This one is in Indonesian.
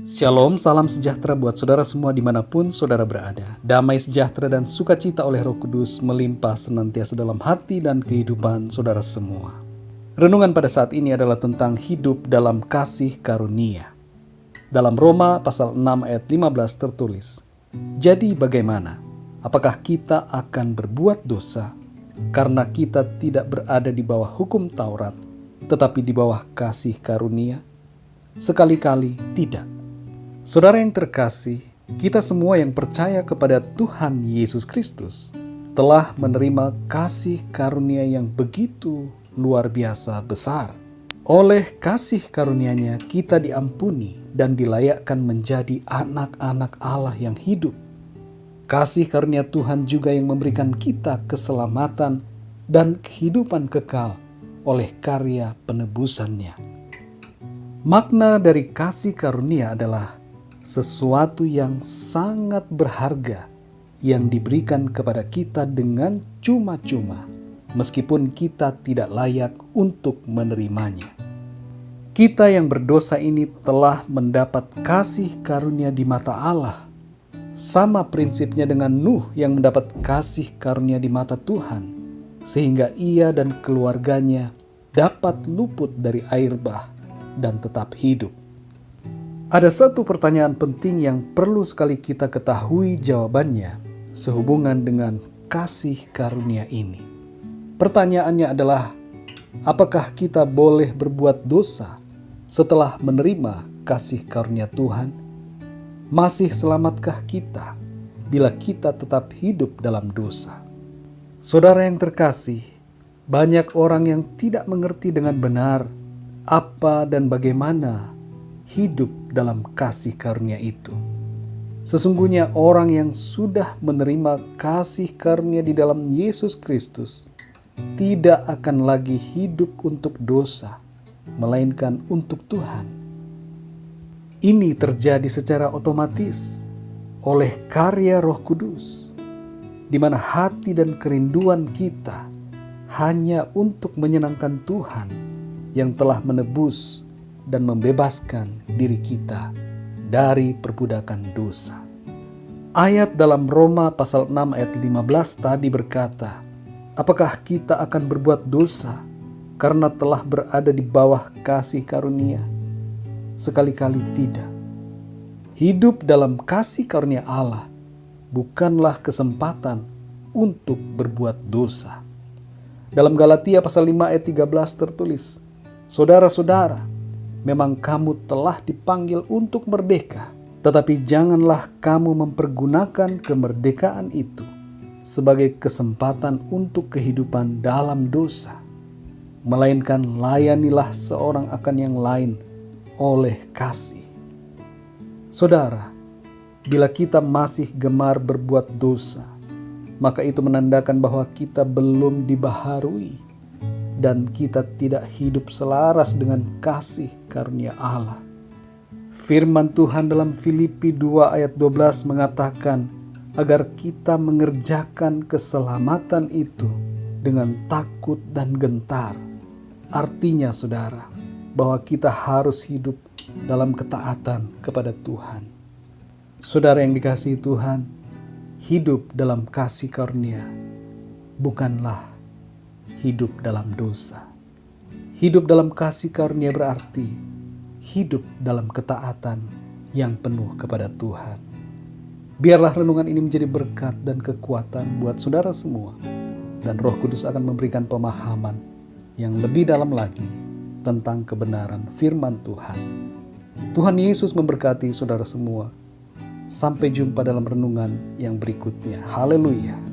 Shalom, salam sejahtera buat saudara semua dimanapun saudara berada. Damai sejahtera dan sukacita oleh Roh Kudus melimpah senantiasa dalam hati dan kehidupan saudara semua. Renungan pada saat ini adalah tentang hidup dalam kasih karunia. Dalam Roma pasal 6 ayat 15 tertulis, "Jadi bagaimana? Apakah kita akan berbuat dosa karena kita tidak berada di bawah hukum Taurat, tetapi di bawah kasih karunia? Sekali-kali tidak." Saudara yang terkasih, kita semua yang percaya kepada Tuhan Yesus Kristus telah menerima kasih karunia yang begitu luar biasa besar. Oleh kasih karunia-Nya kita diampuni dan dilayakkan menjadi anak-anak Allah yang hidup. Kasih karunia Tuhan juga yang memberikan kita keselamatan dan kehidupan kekal oleh karya penebusan-Nya. Makna dari kasih karunia adalah sesuatu yang sangat berharga yang diberikan kepada kita dengan cuma-cuma, meskipun kita tidak layak untuk menerimanya. Kita yang berdosa ini telah mendapat kasih karunia di mata Allah. Sama prinsipnya dengan Nuh yang mendapat kasih karunia di mata Tuhan, sehingga ia dan keluarganya dapat luput dari air bah dan tetap hidup. Ada satu pertanyaan penting yang perlu sekali kita ketahui jawabannya sehubungan dengan kasih karunia ini. Pertanyaannya adalah, apakah kita boleh berbuat dosa setelah menerima kasih karunia Tuhan? Masih selamatkah kita bila kita tetap hidup dalam dosa? Saudara yang terkasih, banyak orang yang tidak mengerti dengan benar apa dan bagaimana hidup dalam kasih karunia itu. Sesungguhnya orang yang sudah menerima kasih karunia di dalam Yesus Kristus tidak akan lagi hidup untuk dosa, melainkan untuk Tuhan. Ini terjadi secara otomatis oleh karya Roh Kudus, di mana hati dan kerinduan kita hanya untuk menyenangkan Tuhan yang telah menebus dan membebaskan diri kita dari perbudakan dosa. Ayat dalam Roma pasal 6 ayat 15 tadi berkata, apakah kita akan berbuat dosa karena telah berada di bawah kasih karunia? Sekali-kali tidak. Hidup dalam kasih karunia Allah bukanlah kesempatan untuk berbuat dosa. Dalam Galatia pasal 5 ayat 13 tertulis, saudara-saudara, memang kamu telah dipanggil untuk merdeka, tetapi janganlah kamu mempergunakan kemerdekaan itu sebagai kesempatan untuk kehidupan dalam dosa, melainkan layanilah seorang akan yang lain oleh kasih. Saudara, bila kita masih gemar berbuat dosa, maka itu menandakan bahwa kita belum dibaharui dan kita tidak hidup selaras dengan kasih karunia Allah. Firman Tuhan dalam Filipi 2 ayat 12 mengatakan agar kita mengerjakan keselamatan itu dengan takut dan gentar. Artinya saudara, bahwa kita harus hidup dalam ketaatan kepada Tuhan. Saudara yang dikasihi Tuhan, hidup dalam kasih karunia bukanlah hidup dalam dosa. Hidup dalam kasih karunia berarti hidup dalam ketaatan yang penuh kepada Tuhan. Biarlah renungan ini menjadi berkat dan kekuatan buat saudara semua, dan Roh Kudus akan memberikan pemahaman yang lebih dalam lagi tentang kebenaran firman Tuhan. Tuhan Yesus memberkati saudara semua. Sampai jumpa dalam renungan yang berikutnya. Haleluya.